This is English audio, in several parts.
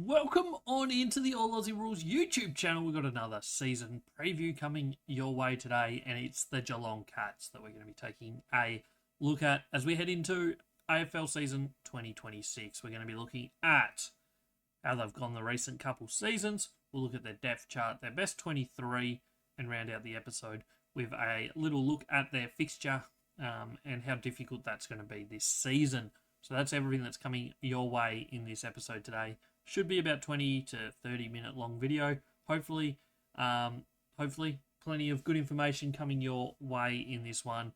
Welcome on into the All Aussie Rules YouTube channel. We've got another season preview coming your way today, and it's the Geelong Cats that we're going to be taking a look at as we head into AFL season 2026. We're going to be looking at how they've gone the recent couple seasons. We'll look at their depth chart, their best 23, and round out the episode with a little look at their fixture and how difficult that's going to be this season. So that's everything that's coming your way in this episode today. Should be about 20 to 30 minute long video. Hopefully plenty of good information coming your way in this one.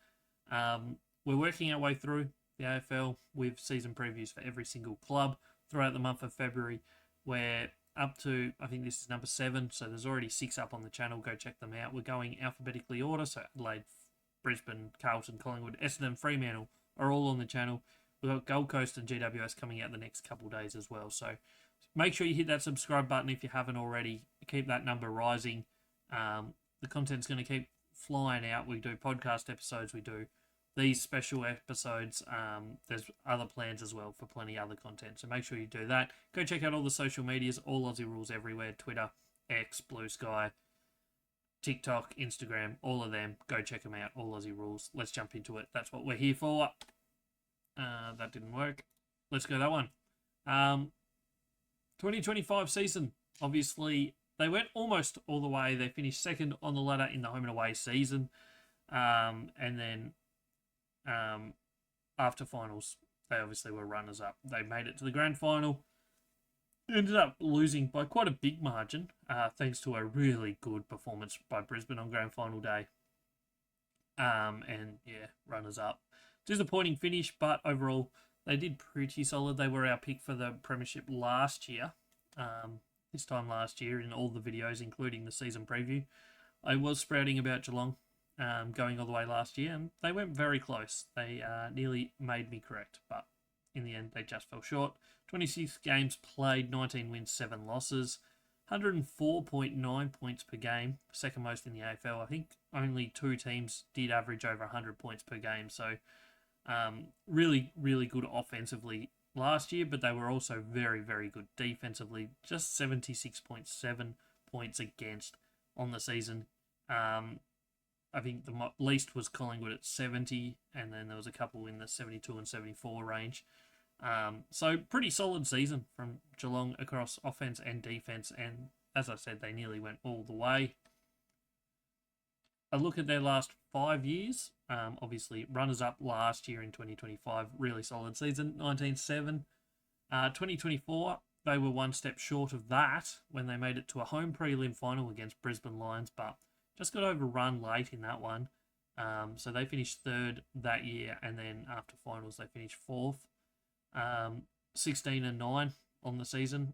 We're working our way through the AFL with season previews for every single club throughout the month of February. We're up to, I think this is number 7, so there's already 6 up on the channel. Go check them out. We're going alphabetically order, so Adelaide, Brisbane, Carlton, Collingwood, Essendon, Fremantle are all on the channel. We've got Gold Coast and GWS coming out the next couple of days as well. So make sure you hit that subscribe button if you haven't already. Keep that number rising. The content's going to keep flying out. We do podcast episodes. We do these special episodes. There's other plans as well for plenty of other content. So make sure you do that. Go check out all the social medias. All Aussie Rules everywhere. Twitter, X, Blue Sky, TikTok, Instagram, all of them. Go check them out. All Aussie Rules. Let's jump into it. That's what we're here for. That didn't work. Let's go that one. 2025 season. Obviously, they went almost all the way. They finished second on the ladder in the home and away season. And then after finals, they obviously were runners up. They made it to the grand final. Ended up losing by quite a big margin, thanks to a really good performance by Brisbane on grand final day. And yeah, runners up. Disappointing finish, but overall they did pretty solid. They were our pick for the premiership last year. This time last year in all the videos, including the season preview, I was sprouting about Geelong going all the way last year, and they went very close. They nearly made me correct, but in the end they just fell short. 26 games played, 19 wins, 7 losses, 104.9 points per game, second most in the AFL. I think only 2 teams did average over 100 points per game, so really, really good offensively last year, but they were also very, very good defensively. Just 76.7 points against on the season. I think the least was Collingwood at 70, and then there was a couple in the 72 and 74 range. So pretty solid season from Geelong across offense and defense, and as I said, they nearly went all the way. A look at their last 5 years. Obviously, runners-up last year in 2025. Really solid season, 19-7. 2024, they were one step short of that when they made it to a home prelim final against Brisbane Lions, but just got overrun late in that one. So they finished 3rd that year, and then after finals, they finished 4th. 16-9 on the season.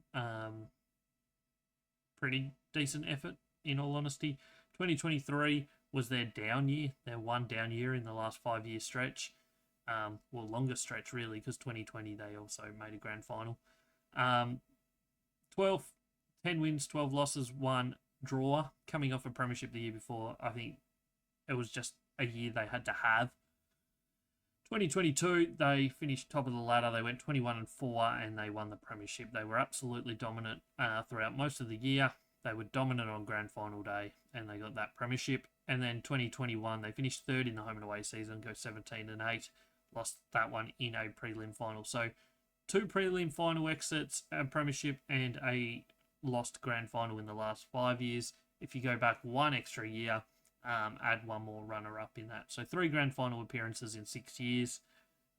Pretty decent effort, in all honesty. 2023 was their down year, their one down year in the last 5-year stretch. Well, longest stretch really, because 2020 they also made a grand final. 10 wins, 12 losses, 1 draw, coming off a premiership the year before. I think it was just a year they had to have. 2022, they finished top of the ladder. They went 21-4 and they won the premiership. They were absolutely dominant throughout most of the year. They were dominant on grand final day and they got that premiership. And then 2021, they finished 3rd in the home and away season, go 17-8, lost that one in a prelim final. So 2 prelim final exits, a premiership, and a lost grand final in the last 5 years. If you go back 1 extra year, add 1 more runner-up in that. So 3 grand final appearances in 6 years,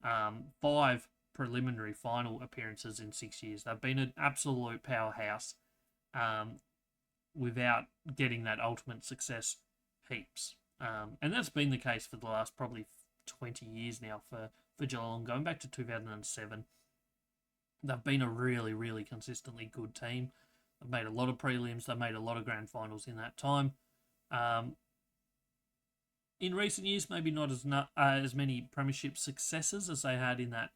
5 preliminary final appearances in 6 years. They've been an absolute powerhouse without getting that ultimate success heaps. And that's been the case for the last probably 20 years now for Geelong, going back to 2007. They've been a really, really consistently good team. They've made a lot of prelims. They've made a lot of grand finals in that time. In recent years, maybe not as many premiership successes as they had in that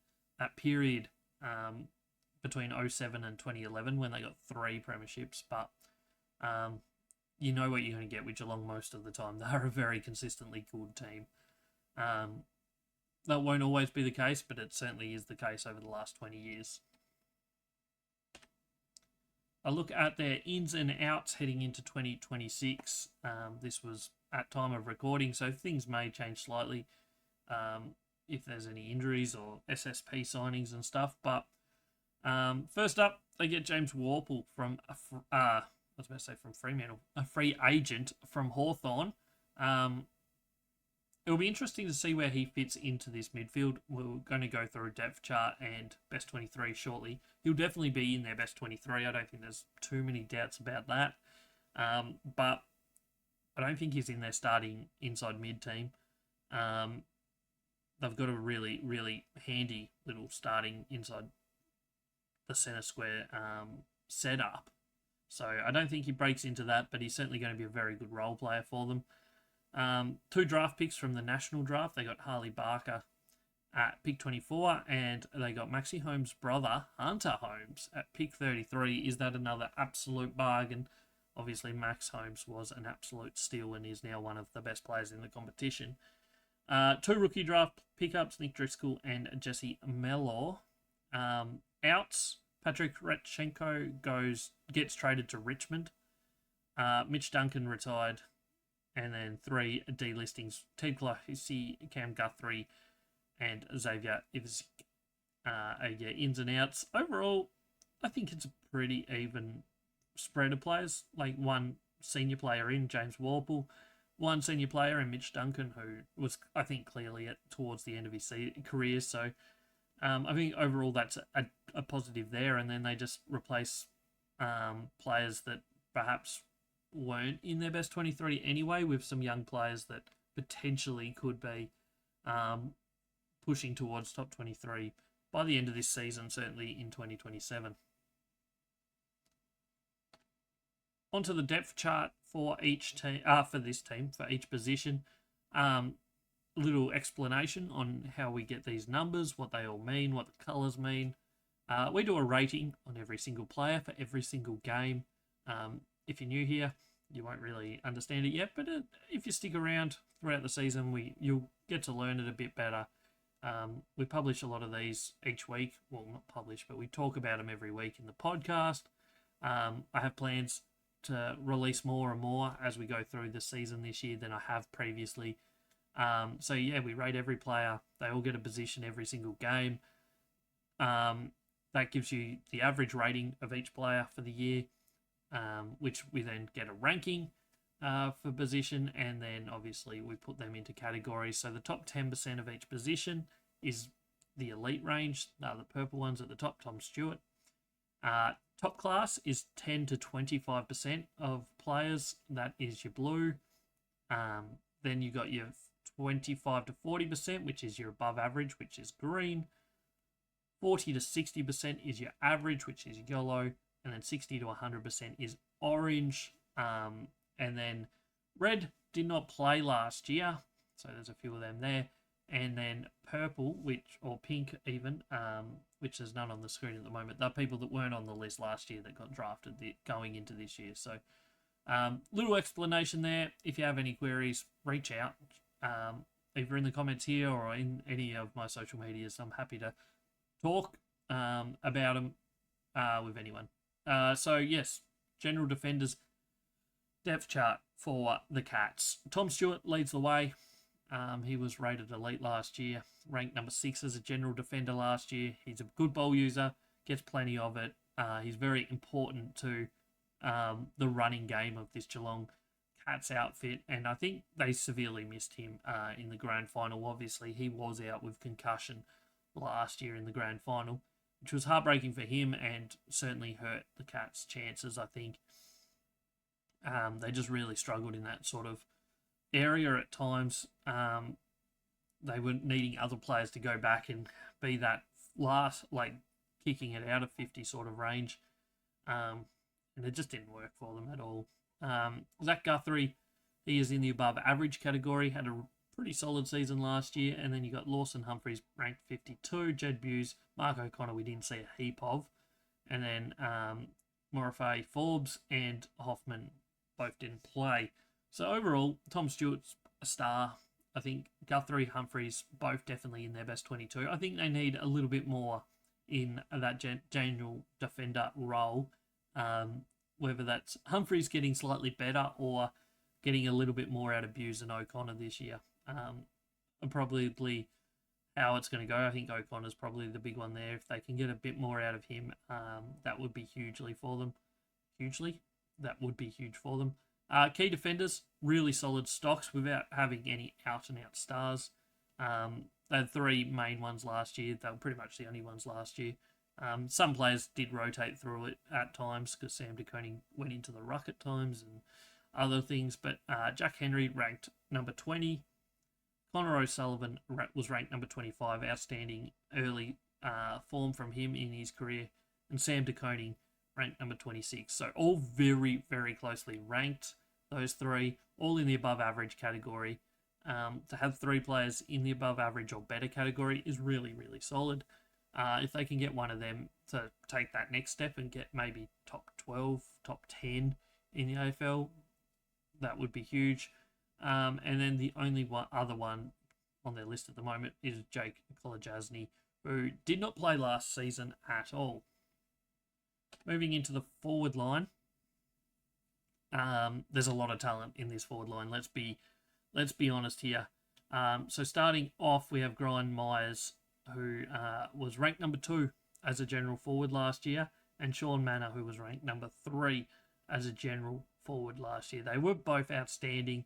period between 2007 and 2011 when they got 3 premierships. But you know what you're going to get with Geelong most of the time. They're a very consistently good team. That won't always be the case, but it certainly is the case over the last 20 years. a look at their ins and outs heading into 2026. This was at time of recording, so things may change slightly if there's any injuries or SSP signings and stuff. But first up, they get James Warple from I was about to say from Fremantle, a free agent from Hawthorn. It'll be interesting to see where he fits into this midfield. We're going to go through a depth chart and best 23 shortly. He'll definitely be in their best 23. I don't think there's too many doubts about that. But I don't think he's in their starting inside mid team. They've got a really, really handy little starting inside the centre square setup. So I don't think he breaks into that, but he's certainly going to be a very good role player for them. 2 draft picks from the national draft. They got Harley Barker at pick 24, and they got Maxi Holmes' brother, Hunter Holmes, at pick 33. Is that another absolute bargain? Obviously, Max Holmes was an absolute steal and is now one of the best players in the competition. 2 rookie draft pickups, Nick Driscoll and Jesse Mellor. Outs, Patrick Retchenko gets traded to Richmond. Mitch Duncan retired. And then 3 delistings, Ted Clohessy, Cam Guthrie, and Xavier Ivzik. Your ins and outs. Overall, I think it's a pretty even spread of players. Like 1 senior player in, James Warple, 1 senior player in Mitch Duncan, who was, I think, clearly towards the end of his career. So I think overall that's a positive there. And then they just replace players that perhaps weren't in their best 23 anyway, with some young players that potentially could be pushing towards top 23 by the end of this season, certainly in 2027. Onto the depth chart for each team, for each position. Little explanation on how we get these numbers, what they all mean, what the colours mean. We do a rating on every single player for every single game. If you're new here, you won't really understand it yet, but if you stick around throughout the season, you'll get to learn it a bit better. We publish a lot of these each week. Well, not publish, but we talk about them every week in the podcast. I have plans to release more and more as we go through the season this year than I have previously. So yeah, we rate every player. They all get a position every single game. That gives you the average rating of each player for the year. Which we then get a ranking for position, and then obviously we put them into categories. So the top 10% of each position is the elite range, the purple ones at the top, Tom Stewart. Top class is 10 to 25% of players, that is your blue. Then you got your 25 to 40%, which is your above average, which is green. 40 to 60% is your average, which is yellow. And then 60 to 100% is orange. And then red did not play last year, so there's a few of them there. And then purple, or pink even, which there's none on the screen at the moment. They're people that weren't on the list last year that got drafted going into this year. So little explanation there. If you have any queries, reach out. Either in the comments here or in any of my social medias. I'm happy to talk about them with anyone. So yes, general defenders depth chart for the Cats. Tom Stewart leads the way. He was rated elite last year, ranked number 6 as a general defender last year. He's a good ball user, gets plenty of it. He's very important to the running game of this Geelong Cats outfit, and I think they severely missed him in the grand final. Obviously, he was out with concussion last year in the grand final, which was heartbreaking for him and certainly hurt the Cats' chances, I think. They just really struggled in that sort of area at times. They were needing other players to go back and be that last, kicking it out of 50 sort of range. And it just didn't work for them at all. Zach Guthrie, he is in the above average category, had a pretty solid season last year. And then you got Lawson Humphries ranked 52, Jed Buse, Mark O'Connor we didn't see a heap of. And then Morifei Forbes and Hoffman both didn't play. So overall, Tom Stewart's a star. I think Guthrie, Humphries, both definitely in their best 22. I think they need a little bit more in that general defender role. Whether that's Humphries getting slightly better or getting a little bit more out of Buse and O'Connor this year. And probably how it's going to go. I think O'Connor's probably the big one there. If they can get a bit more out of him, that would be hugely for them. That would be huge for them. Key defenders, really solid stocks without having any out-and-out stars. They had three main ones last year. They were pretty much the only ones last year. Some players did rotate through it at times because Sam de Koning went into the ruck at times and other things. But Jack Henry ranked number 20. Connor O'Sullivan was ranked number 25. Outstanding early form from him in his career. And Sam de Koning ranked number 26. So all very, very closely ranked, those three, all in the above average category. To have three players in the above average or better category is really, really solid. If they can get one of them to take that next step and get maybe top 12, top 10 in the AFL, that would be huge. And then the only other one on their list at the moment is Jake Kolajasny, who did not play last season at all. Moving into the forward line, there's a lot of talent in this forward line. Let's be honest here. So starting off, we have Brian Myers, who was ranked number 2 as a general forward last year, and Sean Manor, who was ranked number 3 as a general forward last year. They were both outstanding.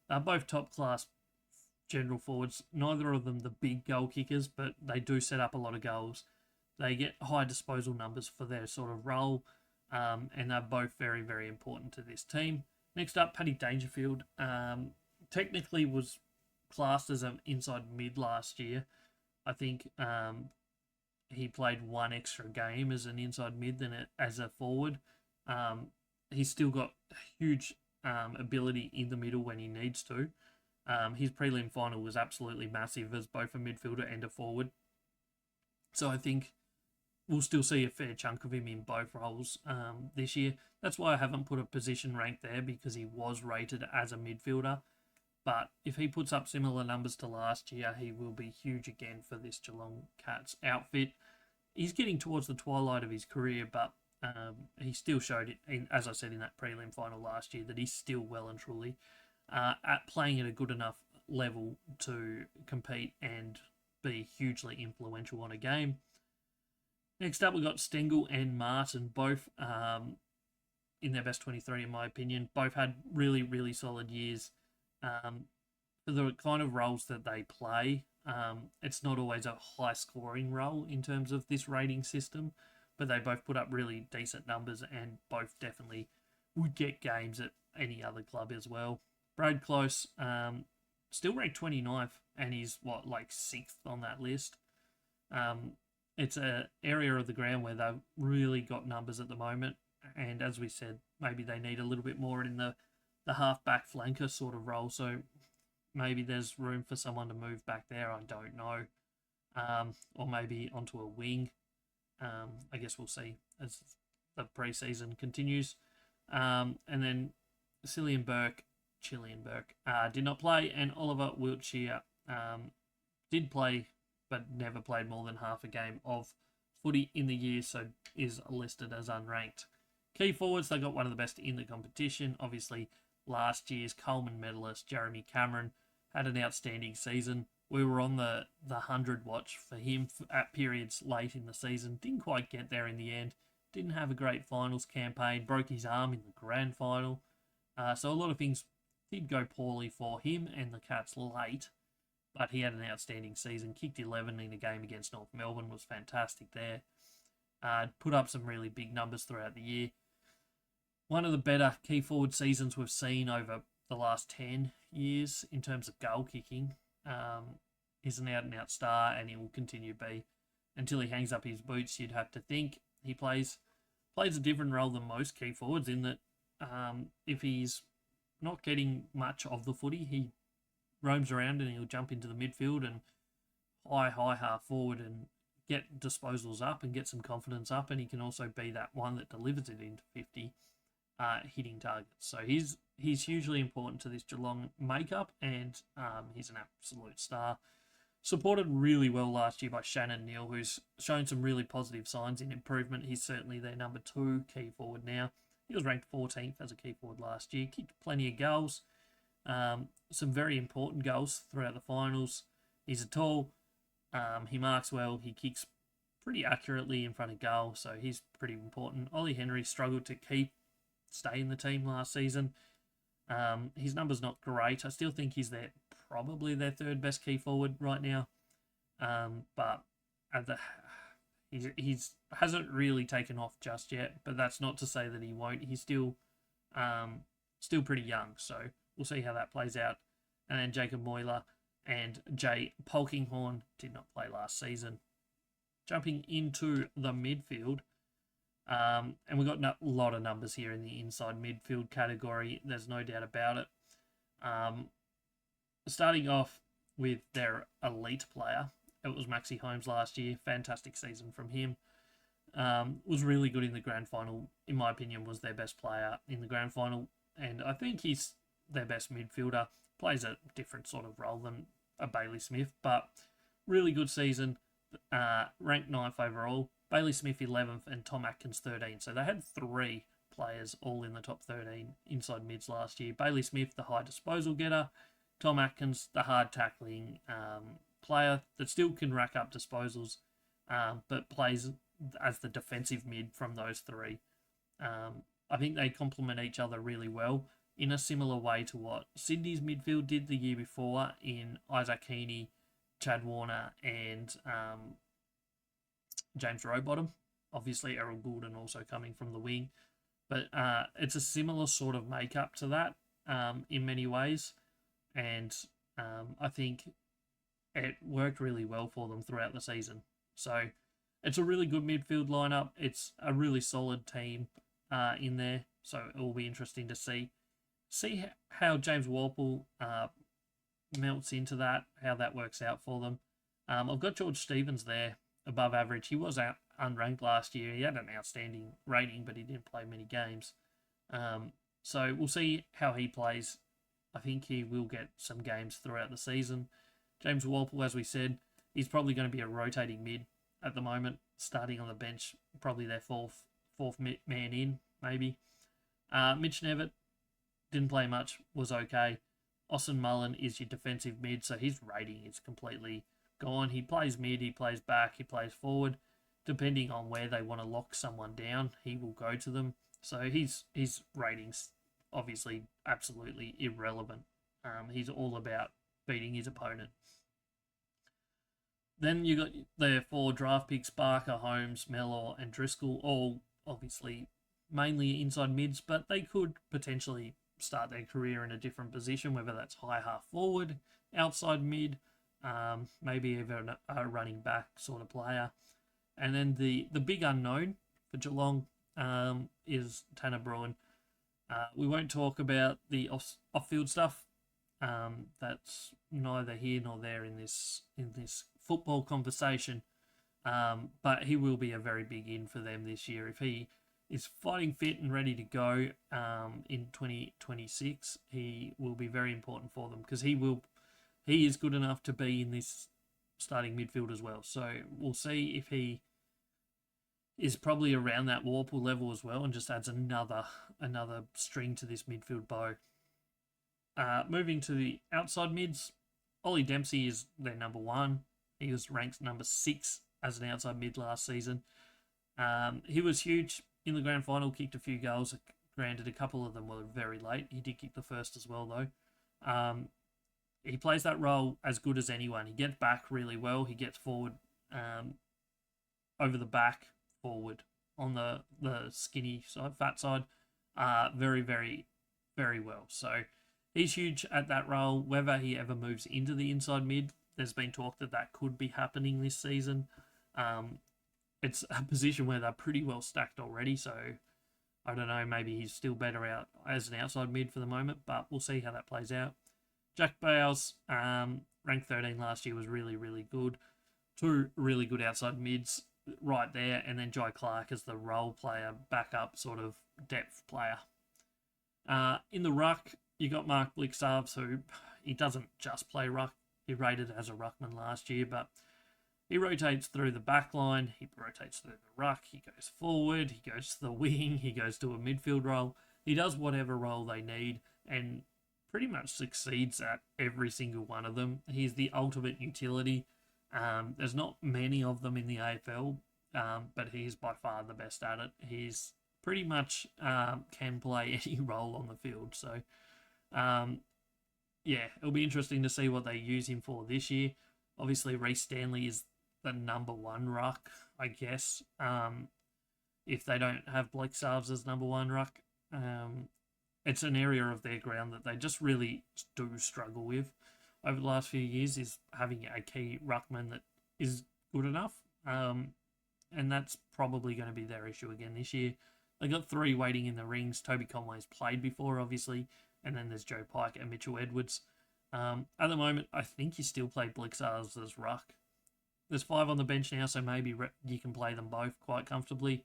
They're both top-class general forwards. Neither of them the big goal kickers, but they do set up a lot of goals. They get high disposal numbers for their sort of role, and they're both very, very important to this team. Next up, Paddy Dangerfield. Technically was classed as an inside mid last year. I think he played one extra game as an inside mid than as a forward. He's still got huge ability in the middle when he needs to. His prelim final was absolutely massive as both a midfielder and a forward. So I think we'll still see a fair chunk of him in both roles this year. That's why I haven't put a position rank there, because he was rated as a midfielder. But if he puts up similar numbers to last year, he will be huge again for this Geelong Cats outfit. He's getting towards the twilight of his career, but he still showed it, as I said in that prelim final last year, that he's still well and truly at playing at a good enough level to compete and be hugely influential on a game. Next up, we've got Stengel and Martin, both in their best 23, in my opinion. Both had really, really solid years. For the kind of roles that they play, it's not always a high-scoring role in terms of this rating system, but they both put up really decent numbers and both definitely would get games at any other club as well. Brad Close, still ranked 29th, and he's, 6th on that list. It's an area of the ground where they've really got numbers at the moment, and as we said, maybe they need a little bit more in the half-back flanker sort of role, so maybe there's room for someone to move back there, I don't know. Or maybe onto a wing. I guess we'll see as the pre-season continues. And then Chillian Burke did not play, and Oliver Wiltshire did play, but never played more than half a game of footy in the year, so is listed as unranked. Key forwards, they got one of the best in the competition. Obviously, last year's Coleman medalist, Jeremy Cameron, had an outstanding season. We were on the 100 watch for him at periods late in the season. Didn't quite get there in the end. Didn't have a great finals campaign. Broke his arm in the grand final. So a lot of things did go poorly for him and the Cats late. But he had an outstanding season. Kicked 11 in a game against North Melbourne. Was fantastic there. Put up some really big numbers throughout the year. One of the better key forward seasons we've seen over the last 10 years in terms of goal kicking. He's an out-and-out star, and he will continue to be until he hangs up his boots. You'd have to think he plays a different role than most key forwards, in that if he's not getting much of the footy, he roams around and he'll jump into the midfield and high half forward and get disposals up and get some confidence up, and he can also be that one that delivers it into 50 hitting targets. So he's hugely important to this Geelong makeup, and he's an absolute star. supported really well last year by Shannon Neal, who's shown some really positive signs in improvement. He's certainly their number 2 key forward now. He was ranked 14th as a key forward last year. Kicked plenty of goals, some very important goals throughout the finals. He's a tall, he marks well, he kicks pretty accurately in front of goal, so he's pretty important. Ollie Henry struggled to stay in the team last season. His number's not great. I still think he's probably their 3rd best key forward right now. But he's hasn't really taken off just yet. But that's not to say that he won't. He's still pretty young, so we'll see how that plays out. And then Jacob Moyler and Jay Polkinghorne did not play last season. Jumping into the midfield, and we've got a lot of numbers here in the inside midfield category. There's no doubt about it. Starting off with their elite player, it was Maxi Holmes last year. Fantastic season from him. Was really good in the grand final. In my opinion, was their best player in the grand final, and I think he's their best midfielder. Plays a different sort of role than a Bailey Smith, but really good season. Ranked 9th overall. Bailey Smith 11th and Tom Atkins 13th. So they had 3 players all in the top 13 inside mids last year. Bailey Smith, the high disposal getter. Tom Atkins, the hard tackling player that still can rack up disposals, but plays as the defensive mid from those 3. I think they complement each other really well in a similar way to what Sydney's midfield did the year before in Isaac Heaney, Chad Warner, and James Rowbottom. Obviously, Errol Goulden also coming from the wing. But it's a similar sort of makeup to that in many ways. And I think it worked really well for them throughout the season. So it's a really good midfield lineup. It's a really solid team in there. So it will be interesting to see how James Walpole melts into that, how that works out for them. I've got George Stevens there, above average. He was unranked last year. He had an outstanding rating, but he didn't play many games. So we'll see how he plays. I think he will get some games throughout the season. James Walpole, as we said, he's probably going to be a rotating mid at the moment, starting on the bench, probably their fourth man in, maybe. Mitch Nevitt didn't play much, was okay. Austin Mullen is your defensive mid, so his rating is completely gone. He plays mid, he plays back, he plays forward. Depending on where they want to lock someone down, he will go to them. So his rating's obviously absolutely irrelevant. He's all about beating his opponent. Then you got the 4 draft picks, Barker, Holmes, Mellor, and Driscoll, all obviously mainly inside mids, but they could potentially start their career in a different position, whether that's high half forward, outside mid, maybe even a running back sort of player. And then the big unknown for Geelong is Tanner Bruin. We won't talk about the off-field stuff. That's neither here nor there in this football conversation. But he will be a very big in for them this year. If he is fighting fit and ready to go in 2026, he will be very important for them because he is good enough to be in this starting midfield as well. So we'll see if he is probably around that Warple level as well and just adds another string to this midfield bow. Moving to the outside mids, Ollie Dempsey is their number 1. He was ranked number 6 as an outside mid last season. He was huge in the grand final, kicked a few goals. Granted, a couple of them were very late. He did kick the first as well, though. He plays that role as good as anyone. He gets back really well. He gets forward, over the back, forward on the skinny side, fat side, very, very, very well. So he's huge at that role. Whether he ever moves into the inside mid, there's been talk that could be happening this season. It's a position where they're pretty well stacked already, so I don't know, maybe he's still better out as an outside mid for the moment, but we'll see how that plays out. Jack Bales, ranked 13 last year, was really, really good. 2 really good outside mids right there, and then Jai Clark as the role player, backup sort of depth player. In the ruck, you got Mark Blixarves, who he doesn't just play ruck. he rated as a ruckman last year, but he rotates through the back line, he rotates through the ruck, he goes forward, he goes to the wing, he goes to a midfield role. He does whatever role they need and pretty much succeeds at every single one of them. He's the ultimate utility. There's not many of them in the AFL, but he's by far the best at it. He's pretty much can play any role on the field. So, yeah, it'll be interesting to see what they use him for this year. Obviously, Reece Stanley is the number one ruck, I guess. If they don't have Blake Sarves as number one ruck, it's an area of their ground that they just really do struggle with over the last few years, is having a key ruckman that is good enough. And that's probably going to be their issue again this year. They got 3 waiting in the rings. Toby Conway's played before, obviously, and then there's Joe Pike and Mitchell Edwards. At the moment, I think you still play Blixars as ruck. There's 5 on the bench now, so maybe you can play them both quite comfortably.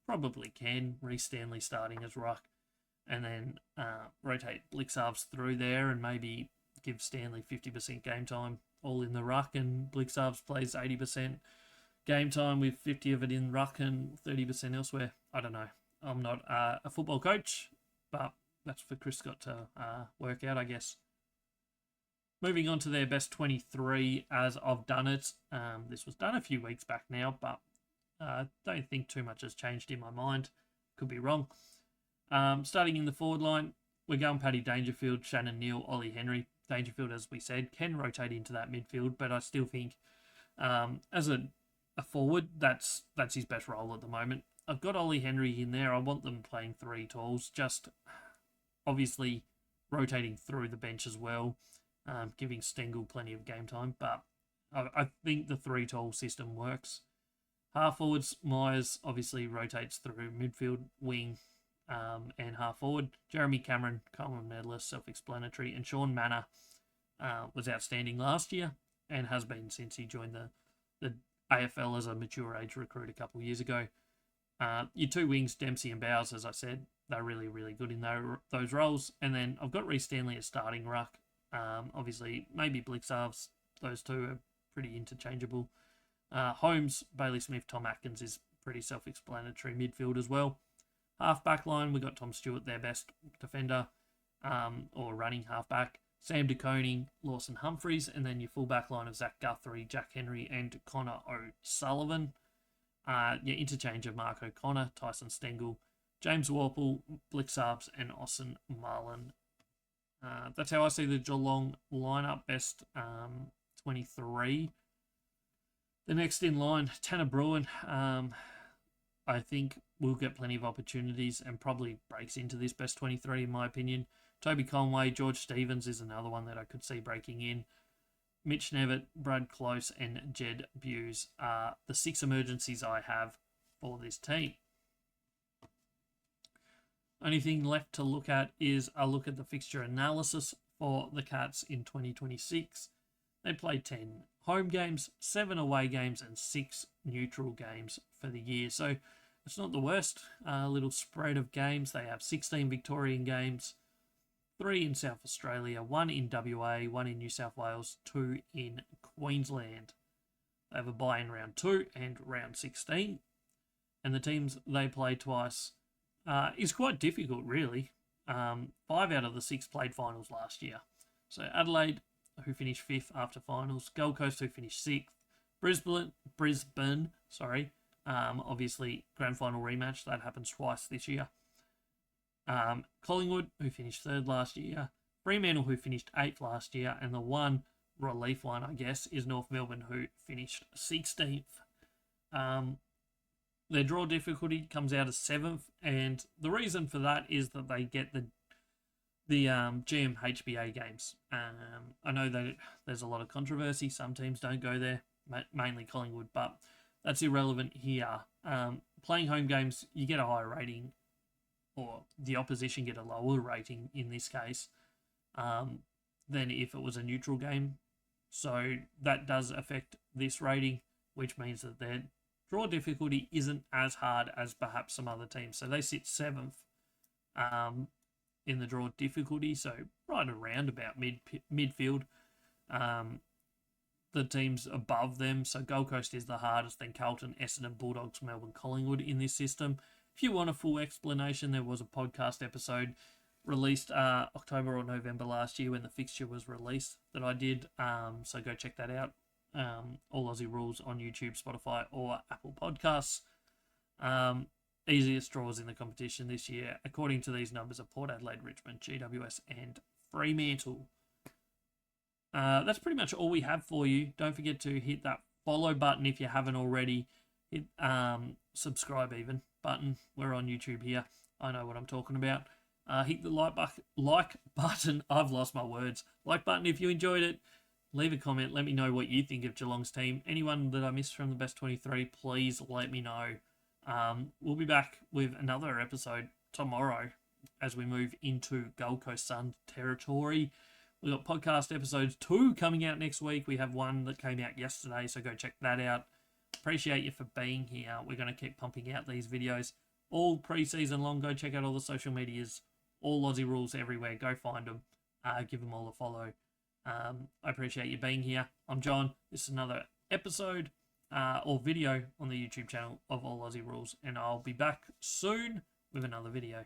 Probably can. Reece Stanley starting as ruck, and then rotate Blixarves through there and maybe give Stanley 50% game time all in the ruck, and Blixarves plays 80% game time with 50 of it in ruck and 30% elsewhere. I don't know. I'm not a football coach, but that's for Chris Scott to work out, I guess. Moving on to their best 23 as I've done it. This was done a few weeks back now, but don't think too much has changed in my mind. Could be wrong. Starting in the forward line, we're going Paddy Dangerfield, Shannon Neal, Ollie Henry. Dangerfield, as we said, can rotate into that midfield, but I still think as a forward, that's his best role at the moment. I've got Ollie Henry in there. I want them playing 3 talls, just obviously rotating through the bench as well, giving Stengel plenty of game time, but I think the 3 tall system works. Half forwards, Myers obviously rotates through midfield, wing, and half forward. Jeremy Cameron, Coleman medalist, self-explanatory, and Sean Manor was outstanding last year and has been since he joined the AFL as a mature age recruit a couple of years ago. Your 2 wings, Dempsey and Bowers, as I said, they're really, really good in those roles. And then I've got Reece Stanley as starting ruck. Obviously, maybe Blixarves. Those 2 are pretty interchangeable. Holmes, Bailey Smith, Tom Atkins is pretty self-explanatory midfield as well. Half back line, we got Tom Stewart, their best defender, or running half back. Sam De Koning, Lawson Humphreys, and then your full back line of Zach Guthrie, Jack Henry, and Connor O'Sullivan. Your interchange of Mark O'Connor, Tyson Stengel, James Warple, Blixarves, and Austin Marlin. That's how I see the Geelong lineup, best 23. The next in line, Tanner Bruin. I think will get plenty of opportunities and probably breaks into this best 23 in my opinion. Toby Conway, George Stevens is another one that I could see breaking in. Mitch Nevitt, Brad Close, and Jed Buse are the 6 emergencies I have for this team. Only thing left to look at is a look at the fixture analysis for the Cats in 2026. They played 10 home games, 7 away games, and 6 neutral games for the year. So it's not the worst little spread of games. They have 16 Victorian games, 3 in South Australia, 1 in WA, 1 in New South Wales, 2 in Queensland. They have a bye in round 2 and round 16. And the teams they play twice is quite difficult, really. 5 out of the 6 played finals last year. So Adelaide, who finished 5th after finals, Gold Coast, who finished 6th, Brisbane, obviously grand final rematch, that happens twice this year. Collingwood, who finished 3rd last year, Fremantle, who finished 8th last year, and the one relief one, I guess, is North Melbourne, who finished 16th. Their draw difficulty comes out as 7th, and the reason for that is that they get the GMHBA games. I know that there's a lot of controversy. Some teams don't go there, mainly Collingwood, but that's irrelevant here. Playing home games, you get a higher rating, or the opposition get a lower rating in this case, than if it was a neutral game. So that does affect this rating, which means that their draw difficulty isn't as hard as perhaps some other teams. So they sit 7th in the draw difficulty, so right around about midfield. the teams above them. So Gold Coast is the hardest, then Carlton, Essendon, Bulldogs, Melbourne, Collingwood in this system. If you want a full explanation, there was a podcast episode released October or November last year when the fixture was released that I did. So go check that out. All Aussie Rules on YouTube, Spotify, or Apple Podcasts. Easiest draws in the competition this year, according to these numbers, are Port Adelaide, Richmond, GWS, and Fremantle. That's pretty much all we have for you. Don't forget to hit that follow button if you haven't already. Hit subscribe even button. We're on YouTube here. I know what I'm talking about. Hit the like button. I've lost my words. Like button if you enjoyed it. Leave a comment. Let me know what you think of Geelong's team. Anyone that I missed from the best 23, please let me know. We'll be back with another episode tomorrow as we move into Gold Coast Sun territory. We've got podcast episodes 2 coming out next week. We have one that came out yesterday, so go check that out. Appreciate you for being here. We're going to keep pumping out these videos all pre-season long. Go check out all the social medias, all Aussie Rules everywhere. Go find them. Give them all a follow. I appreciate you being here. I'm John. This is another episode or video on the YouTube channel of All Aussie Rules, and I'll be back soon with another video.